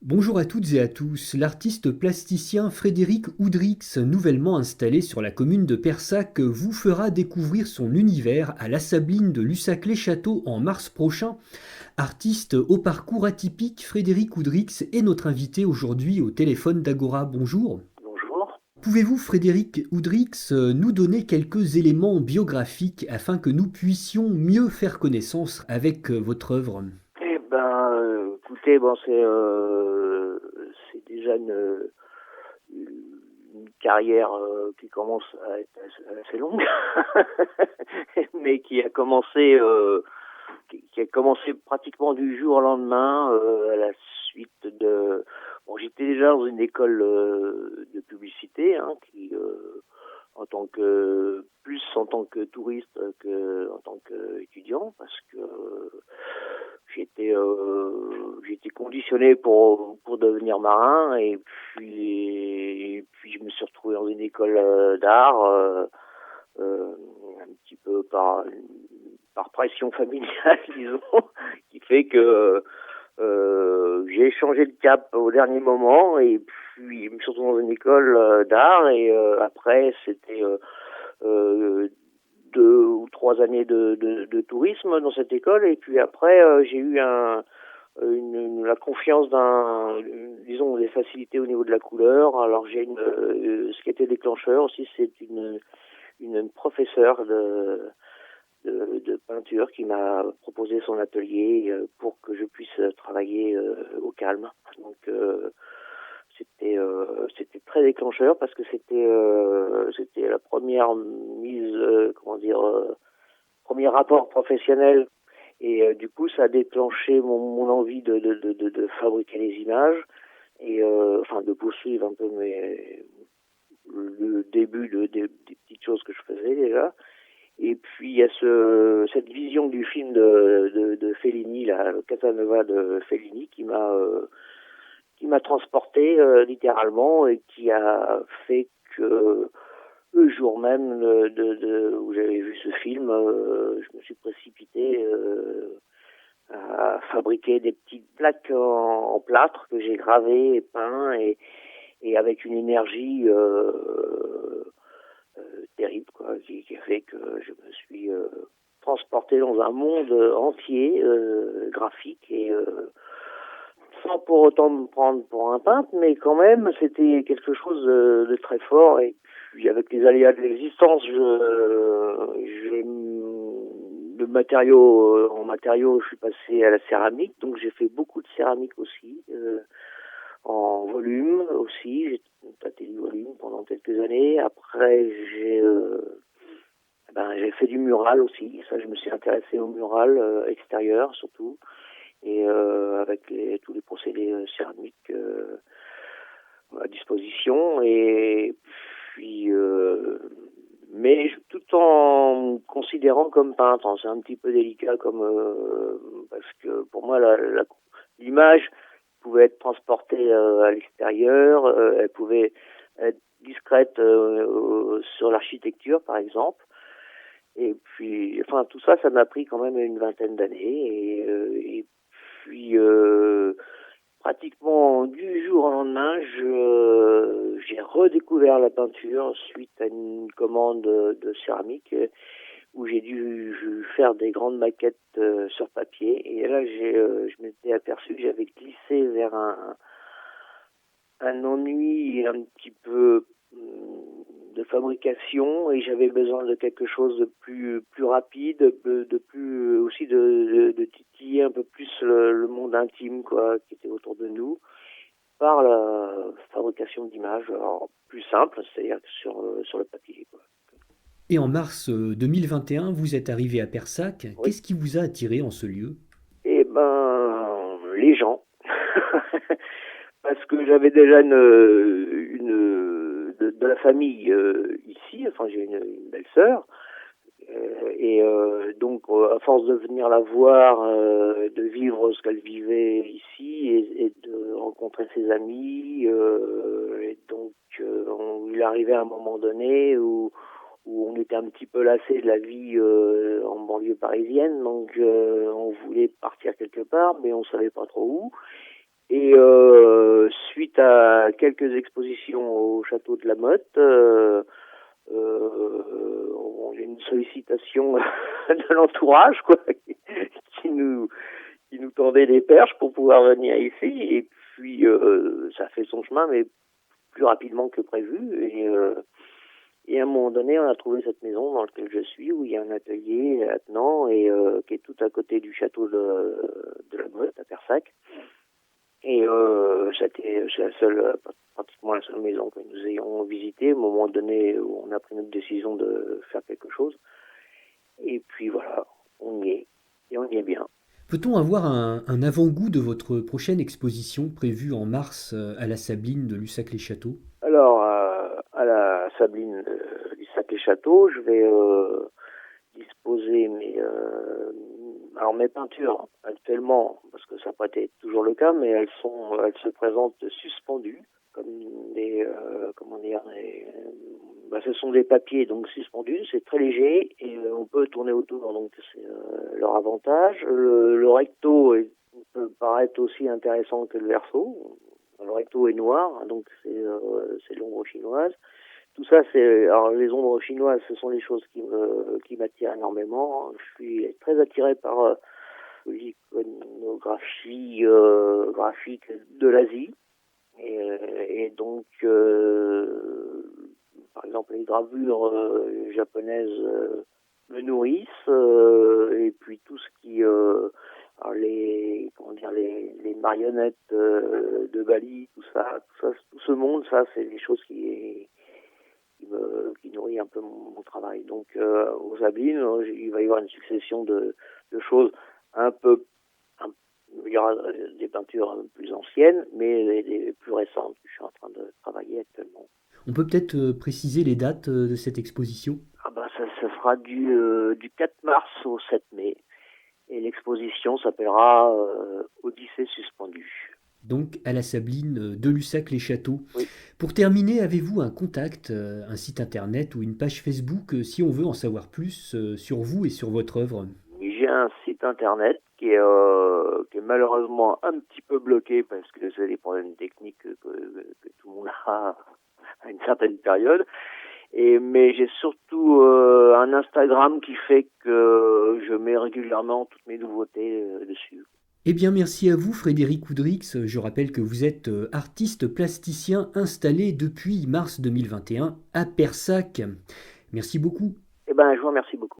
Bonjour à toutes et à tous. L'artiste plasticien Frédéric Oudrix, nouvellement installé sur la commune de Persac, vous fera découvrir son univers à la Sabline de Lussaclay-Château en mars prochain. Artiste au parcours atypique, Frédéric Oudrix est notre invité aujourd'hui au téléphone d'Agora. Bonjour. Bonjour. Pouvez-vous, Frédéric Oudrix, nous donner quelques éléments biographiques afin que nous puissions mieux faire connaissance avec votre œuvre? Écoutez, bon, c'est déjà une carrière qui commence à être assez longue, mais qui a commencé pratiquement du jour au lendemain à la suite de. Bon, j'étais déjà dans une école de publicité, hein, en tant que touriste que en tant qu'étudiant, parce que j'ai été conditionné pour devenir marin, et puis je me suis retrouvé dans une école d'art, euh, un petit peu par pression familiale, disons, qui fait que j'ai changé de cap au dernier moment, et puis je me suis retrouvé dans une école d'art, et après c'était euh, 2 ou 3 années de tourisme dans cette école, et puis après j'ai eu la confiance disons, des facilités au niveau de la couleur. Alors ce qui était déclencheur aussi, c'est une professeure de peinture qui m'a proposé son atelier pour que je puisse travailler au calme. Donc c'était très déclencheur, parce que c'était la première mise, premier rapport professionnel, et du coup ça a déclenché mon envie de fabriquer les images, et enfin de poursuivre un peu le début des petites choses que je faisais déjà. Et puis il y a cette vision du film de Fellini, là, le Casanova de Fellini, qui m'a transporté littéralement, et qui a fait que le jour même où j'avais vu ce film, je me suis précipité à fabriquer des petites plaques en plâtre que j'ai gravées et peints, et avec une énergie terrible, quoi, qui a fait que je me suis transporté dans un monde entier graphique, et sans pour autant me prendre pour un peintre, mais quand même c'était quelque chose de très fort. Et puis avec les aléas de l'existence, en matériaux, je suis passé à la céramique, donc j'ai fait beaucoup de céramique aussi, en volume aussi. J'ai tâté du volume pendant quelques années. Après, j'ai fait du mural aussi. Ça, je me suis intéressé au mural extérieur surtout, et avec tous les procédés céramiques à disposition. Et puis, tout en me considérant comme peintre. C'est un petit peu délicat, parce que pour moi, l'image pouvait être transportée à l'extérieur, elle pouvait être discrète sur l'architecture, par exemple. Et puis, enfin, tout ça, ça m'a pris quand même une vingtaine d'années. Et puis, pratiquement du jour au lendemain, j'ai redécouvert la peinture suite à une commande de céramique, où j'ai dû faire des grandes maquettes sur papier. Et là, je m'étais aperçu que j'avais glissé vers un ennui un petit peu de fabrication, et j'avais besoin de quelque chose de plus rapide, de plus aussi de titiller un peu plus le monde intime, quoi, qui était autour de nous, par la fabrication d'images, alors plus simple, c'est-à-dire sur le papier, quoi. Et en mars 2021, vous êtes arrivé à Persac. Oui. Qu'est-ce qui vous a attiré en ce lieu? Eh ben, les gens. Parce que j'avais déjà de la famille ici. Enfin, j'ai une belle-sœur. Et donc, à force de venir la voir, de vivre ce qu'elle vivait ici, et de rencontrer ses amis, et donc il arrivait à un moment donné où on était un petit peu lassé de la vie en banlieue parisienne, donc on voulait partir quelque part, mais on savait pas trop où. Et suite à quelques expositions au château de la Motte, j'ai une sollicitation de l'entourage, quoi, qui nous tendait des perches pour pouvoir venir ici. Et puis ça fait son chemin, mais plus rapidement que prévu. Et à un moment donné, on a trouvé cette maison dans laquelle je suis, où il y a un atelier attenant et qui est tout à côté du château de la Motte à Persac. Et c'est pratiquement la seule maison que nous ayons visitée au moment donné où on a pris notre décision de faire quelque chose. Et puis voilà, on y est. Et on y est bien. Peut-on avoir un avant-goût de votre prochaine exposition prévue en mars à la Sabline de Lussac-les-Châteaux? Alors, à la Sabline du Sac-et-Château, je vais disposer mes peintures actuellement, parce que ça n'a pas été toujours le cas, mais elles se présentent suspendues comme ce sont des papiers donc suspendus, c'est très léger et on peut tourner autour, donc c'est leur avantage. Le recto peut paraître aussi intéressant que le verso. Le recto est noir, donc c'est l'ombre chinoise. Tout ça, alors les ombres chinoises, ce sont les choses qui m'attirent énormément. Je suis très attiré par l'iconographie graphique de l'Asie. Et donc, par exemple, les gravures japonaises me nourrissent, et puis tout ce qui, les marionnettes de Bali, tout ce monde, ça, c'est des choses qui nourrit un peu mon travail. Donc, aux Sablines, il va y avoir une succession de choses un peu. Il y aura des peintures plus anciennes, mais les plus récentes que je suis en train de travailler actuellement. On peut peut-être préciser les dates de cette exposition? Ça sera du 4 mars au 7 mai. Et l'exposition s'appellera Odyssée suspendue. Donc à la Sabline de Lussac-les-Châteaux. Oui. Pour terminer, avez-vous un contact, un site internet ou une page Facebook si on veut en savoir plus sur vous et sur votre œuvre? J'ai un site internet qui est malheureusement un petit peu bloqué parce que c'est des problèmes techniques que tout le monde a à une certaine période. Mais j'ai surtout un Instagram qui fait que je mets régulièrement toutes mes nouveautés dessus. Eh bien, merci à vous, Frédéric Oudrix. Je rappelle que vous êtes artiste plasticien installé depuis mars 2021 à Persac. Merci beaucoup. Je vous remercie beaucoup.